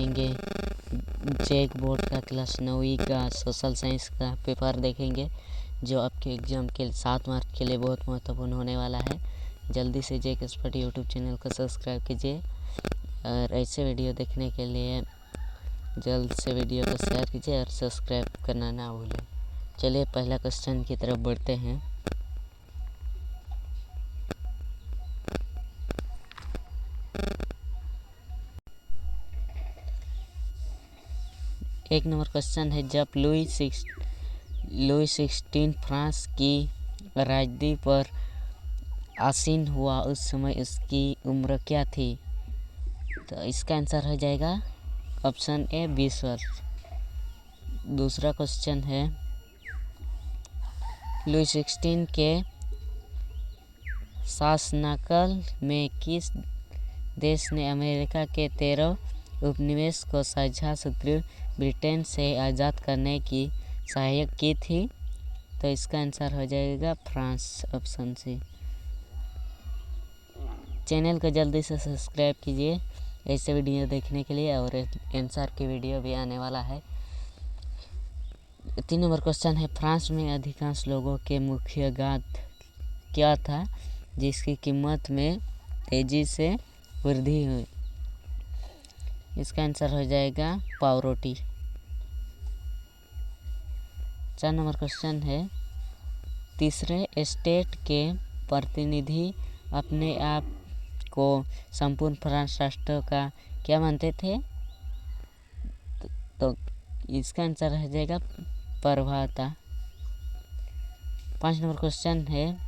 देखेंगे, जेक बोर्ड का क्लास 9वीं का सोशल साइंस का पेपर देखेंगे, जो आपके एग्ज़ाम के 7 मार्क के लिए बहुत महत्वपूर्ण होने वाला है। जल्दी से जेक एक्सपर्ट यूट्यूब चैनल को सब्सक्राइब कीजिए और ऐसे वीडियो देखने के लिए जल्द से वीडियो को शेयर कीजिए और सब्सक्राइब करना ना भूलें। चलिए पहला क्वेश्चन की तरफ बढ़ते हैं। एक नंबर क्वेश्चन है, जब लुई 16 फ्रांस की राजधानी पर आसीन हुआ उस समय उसकी उम्र क्या थी? तो इसका आंसर हो जाएगा ऑप्शन ए 20 वर्ष। दूसरा क्वेश्चन है, लुई 16 के शासनकाल में किस देश ने अमेरिका के 13 उपनिवेश को साझा शत्रु ब्रिटेन से आज़ाद करने की सहायता की थी? तो इसका आंसर हो जाएगा फ्रांस, ऑप्शन सी। चैनल को जल्दी से सब्सक्राइब कीजिए ऐसे वीडियो देखने के लिए, और आंसर की वीडियो भी आने वाला है। 3 नंबर क्वेश्चन है, फ्रांस में अधिकांश लोगों के मुख्य खाद्य क्या था जिसकी कीमत में तेज़ी से वृद्धि हुई? इसका आंसर हो जाएगा पावरोटी। 4 नंबर क्वेश्चन है, तीसरे स्टेट के प्रतिनिधि अपने आप को संपूर्ण फ्रांस राष्ट्र का क्या मानते थे? तो इसका आंसर हो जाएगा प्रभुता। 5 नंबर क्वेश्चन है,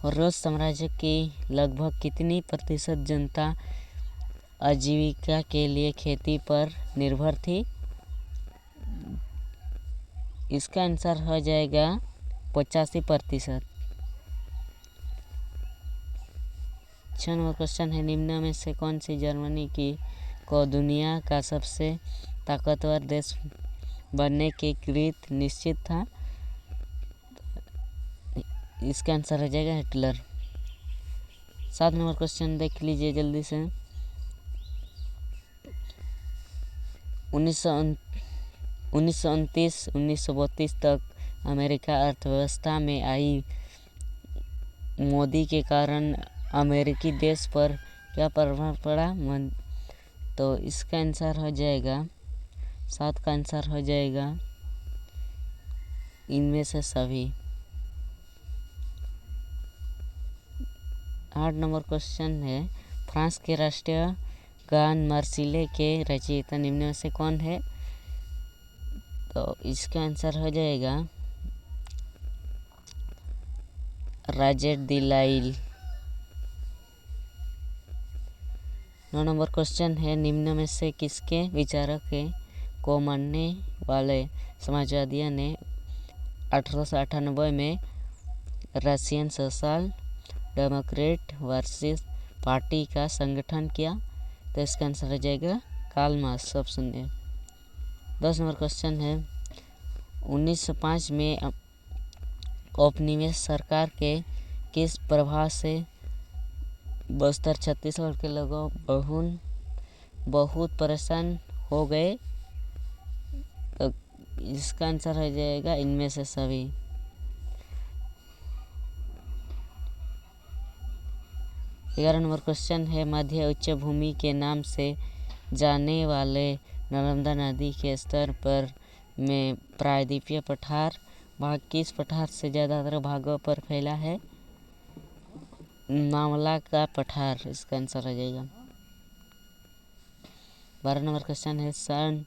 रूस साम्राज्य की लगभग कितनी प्रतिशत जनता आजीविका के लिए खेती पर निर्भर थी? इसका आंसर हो जाएगा 85%। 6 नंबर क्वेश्चन है, निम्न में से कौन सी जर्मनी को दुनिया का सबसे ताकतवर देश बनने की कृत निश्चित था? इसका आंसर हो जाएगा हिटलर। 7 नंबर क्वेश्चन देख लीजिए जल्दी से। 1929-1932 तक अमेरिका अर्थव्यवस्था में आई मोदी के कारण अमेरिकी देश पर क्या प्रभाव पड़ा? तो इसका आंसर हो जाएगा 7 का आंसर हो जाएगा इनमें से सभी। 8 नंबर क्वेश्चन है, फ्रांस के राष्ट्रीय गान मार्सिले के रचयिता निम्न में से कौन है? तो इसका आंसर हो जाएगा रॉजर द लाइल। 9 नंबर क्वेश्चन है, निम्न में से किसके विचारक को मानने वाले समाजवादियों ने 1898 में Russian social democrat versus party का संगठन किया? तो इसका आंसर हो जाएगा कार्ल मार्क्स, ऑप्शन ए। 10 नंबर क्वेश्चन है, 1905 में औपनिवेश सरकार के किस प्रभाव से बस्तर छत्तीसगढ़ के लोगों बहुत परेशान हो गए? तो इसका आंसर हो जाएगा इनमें से सभी। 11 नंबर क्वेश्चन है, मध्य उच्च भूमि के नाम से जाने वाले नर्मदा नदी के स्तर पर में प्रायद्वीपीय पठार भाग किस पठार से ज़्यादातर भागों पर फैला है? मामला का पठार, इसका आंसर हो जाएगा। 12 नंबर क्वेश्चन है, सन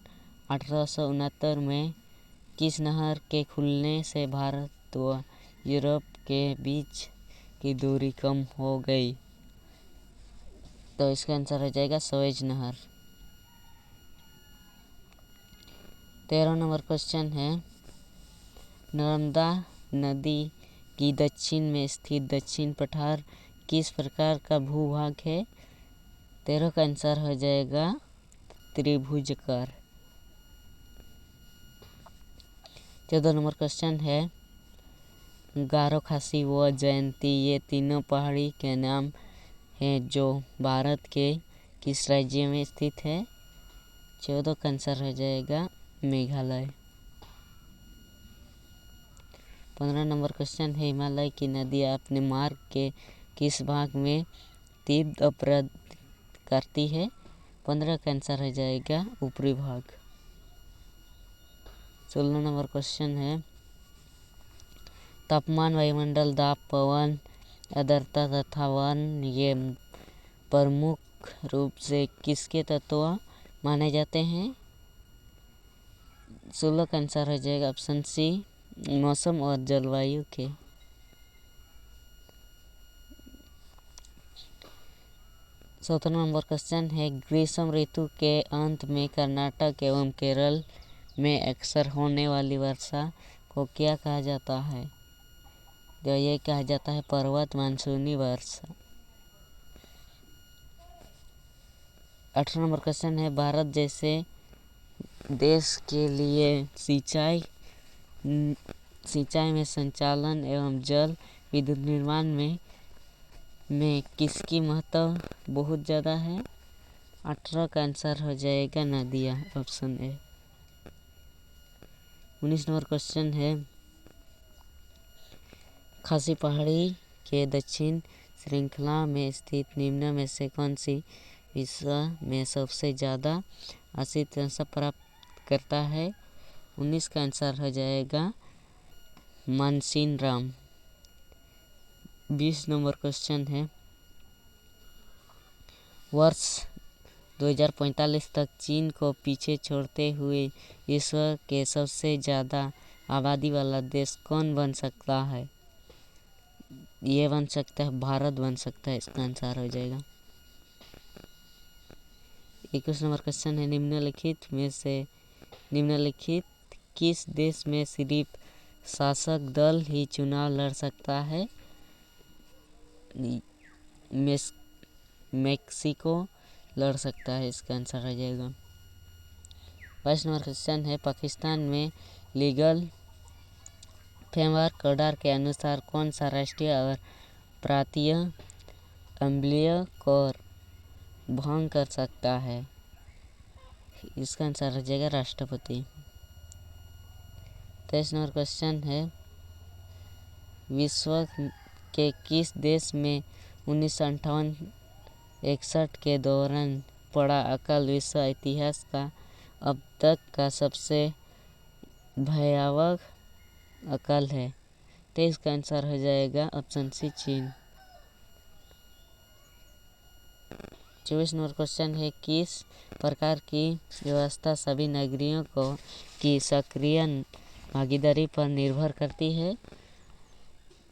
1869 में किस नहर के खुलने से भारत व यूरोप के बीच की दूरी कम हो गई? तो इसका आंसर हो जाएगा सुएज नहर। 13 नंबर क्वेश्चन है, नर्मदा नदी की दक्षिण में स्थित दक्षिण पठार किस प्रकार का भूभाग है? 13 का आंसर हो जाएगा त्रिभुजाकार। 14 नंबर क्वेश्चन है, गारो, खासी व जयंती ये तीनों पहाड़ी के नाम हैं जो भारत के किस राज्य में स्थित है? 14 का आंसर हो जाएगा मेघालय। 15 नंबर क्वेश्चन है, हिमालय की नदियाँ अपने मार्ग के किस भाग में तीव्र अपरद करती है? 15 का आंसर हो जाएगा ऊपरी भाग। 16 नंबर क्वेश्चन है, तापमान, वायुमंडल, दाब, पवन, आर्द्रता तथा वन ये प्रमुख रूप से किसके तत्व माने जाते हैं? 16 का आंसर हो जाएगा ऑप्शन सी, मौसम और जलवायु के। 17 नंबर क्वेश्चन है, ग्रीष्म ऋतु के अंत में कर्नाटक एवं केरल में अक्सर होने वाली वर्षा को क्या कहा जाता है? तो ये कहा जाता है पर्वत मानसूनी वर्षा। 18 नंबर क्वेश्चन है, भारत जैसे देश के लिए सिंचाई में संचालन एवं जल विद्युत निर्माण में किसकी महत्व बहुत ज़्यादा है? 18 का आंसर हो जाएगा नदियाँ, ऑप्शन ए। 19 नंबर क्वेश्चन है, खासी पहाड़ी के दक्षिण श्रृंखला में स्थित निम्न में से कौन सी विश्व में सबसे ज़्यादा आश्रित प्राप्त करता है? 19 का आंसर हो जाएगा मानसीनराम। 20 नंबर क्वेश्चन है, वर्ष 2045 तक चीन को पीछे छोड़ते हुए विश्व के सबसे ज़्यादा आबादी वाला देश कौन बन सकता है? ये बन सकता है भारत बन सकता है, इसका आंसर हो जाएगा। 21 नंबर क्वेश्चन है, निम्नलिखित किस देश में सिर्फ शासक दल ही चुनाव लड़ सकता है? मेक्सिको लड़ सकता है, इसका आंसर हो जाएगा। 22 नंबर क्वेश्चन है, पाकिस्तान में लीगल फ्रेमवर्क ऑर्डर के अनुसार कौन सा राष्ट्रीय और प्रांतीय असेंबलियों को भंग कर सकता है? इसका आंसर हो जाएगा राष्ट्रपति। 23 नंबर क्वेश्चन है, विश्व के किस देश में 1958-61 के दौरान पड़ा अकाल विश्व इतिहास का अब तक का सबसे भयावह अकाल है? तो इसका आंसर हो जाएगा ऑप्शन सी, चीन। 24 नंबर क्वेश्चन है, किस प्रकार की व्यवस्था सभी नागरिकों को की सक्रिय भागीदारी पर निर्भर करती है?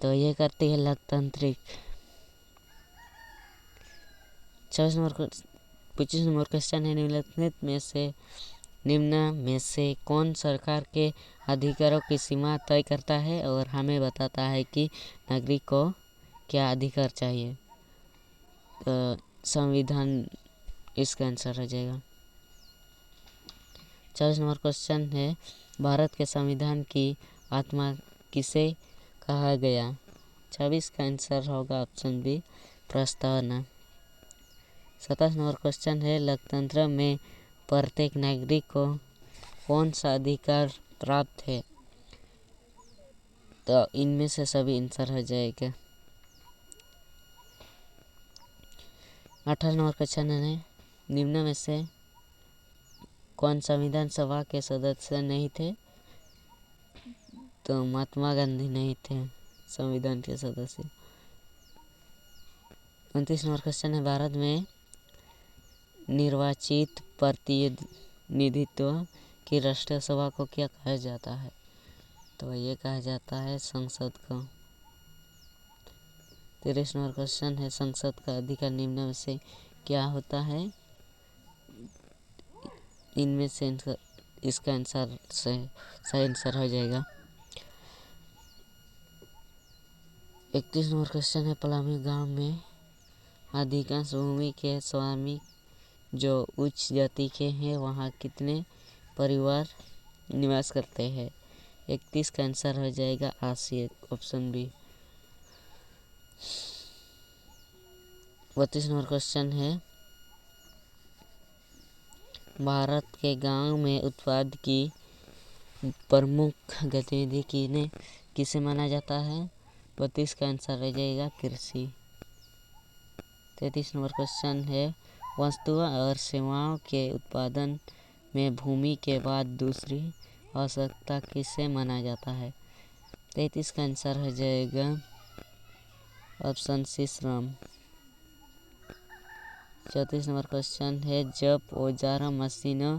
तो ये करती है लोकतांत्रिक। 25 नंबर क्वेश्चन है, निम्न में से कौन सरकार के अधिकारों की सीमा तय करता है और हमें बताता है कि नागरिक को क्या अधिकार चाहिए? तो संविधान इसका आंसर हो जाएगा। 24 नंबर क्वेश्चन है, भारत के संविधान की आत्मा किसे कहा गया? 26 का आंसर होगा ऑप्शन बी, प्रस्तावना। 27 नंबर क्वेश्चन है, लोकतंत्र में प्रत्येक नागरिक को कौन सा अधिकार प्राप्त है? तो इनमें से सभी आंसर हो जाएगा। 18 नंबर क्वेश्चन है, निम्न में से कौन संविधान सभा के सदस्य नहीं थे? तो महात्मा गांधी नहीं थे संविधान के सदस्य। 29 नंबर क्वेश्चन है, भारत में निर्वाचित प्रतिनिधित्व की राष्ट्रीय सभा को क्या कहा जाता है? तो ये कहा जाता है संसद को। 30 नंबर क्वेश्चन है, संसद का अधिकार निम्न में से क्या होता है? इनमें से इसका आंसर सही आंसर हो जाएगा। 31 नंबर क्वेश्चन है, पलामी गांव में अधिकांश भूमि के स्वामी जो उच्च जाति के हैं वहाँ कितने परिवार निवास करते हैं? 31 का आंसर हो जाएगा 80, ऑप्शन बी। 32 नंबर क्वेश्चन है, भारत के गांव में उत्पाद की प्रमुख गतिविधि किसे माना जाता है? 32 का आंसर रह जाएगा कृषि। 33 नंबर क्वेश्चन है वस्तुओं और सेवाओं के उत्पादन में भूमि के बाद दूसरी आवश्यकता किसे माना जाता है? 33 का आंसर हो जाएगा ऑप्शन सी श्रम। 34 नंबर क्वेश्चन है जब औजारों मशीनों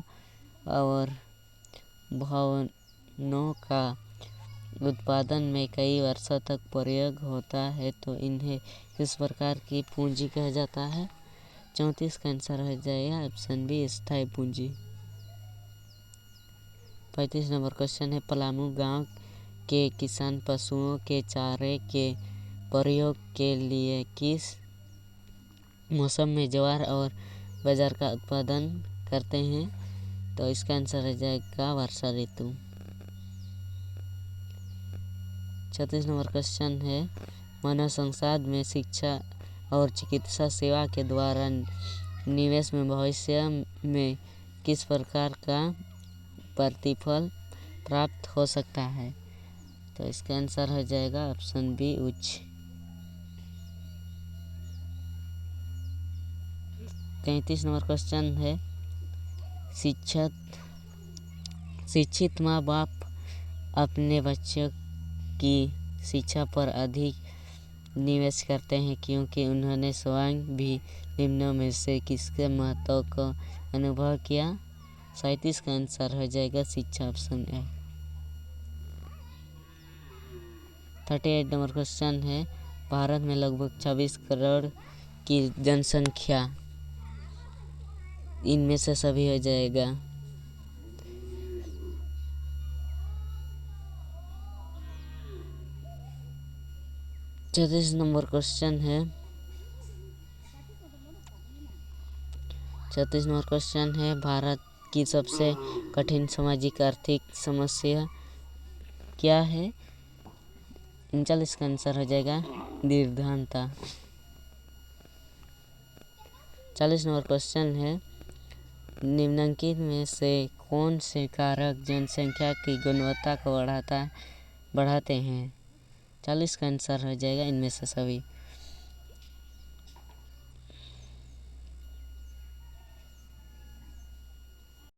और भवनों का उत्पादन में कई वर्षों तक प्रयोग होता है तो इन्हें किस प्रकार की पूंजी कहा जाता है? 34 का आंसर हो जाएगा ऑप्शन बी स्थायी पूंजी। 35 नंबर क्वेश्चन है पलामू गांव के किसान पशुओं के चारे के प्रयोग के लिए किस मौसम में ज्वार और बाजरा का उत्पादन करते हैं? तो इसका आंसर हो जाएगा वर्षा ऋतु। 36 नंबर क्वेश्चन है मानव संसाधन में शिक्षा और चिकित्सा सेवा के द्वारा निवेश में भविष्य में किस प्रकार का प्रतिफल प्राप्त हो सकता है? तो इसका आंसर हो जाएगा ऑप्शन बी उच्च। 33 नंबर क्वेश्चन है शिक्षित माँ बाप अपने बच्चों की शिक्षा पर अधिक निवेश करते हैं क्योंकि उन्होंने स्वयं भी निम्नों में से किसके महत्व को अनुभव किया? 37 का आंसर हो जाएगा शिक्षा ऑप्शन ए। 38 नंबर क्वेश्चन है भारत में लगभग 26 करोड़ की जनसंख्या इनमें से सभी हो जाएगा। 34 नंबर क्वेश्चन है 34 नंबर क्वेश्चन है भारत की सबसे कठिन सामाजिक आर्थिक समस्या क्या है? 39 का आंसर हो जाएगा निर्धनता। 40 नंबर क्वेश्चन है निम्नलिखित में से कौन से कारक जनसंख्या की गुणवत्ता को बढ़ाते हैं? 40 का आंसर हो जाएगा इनमें से सभी।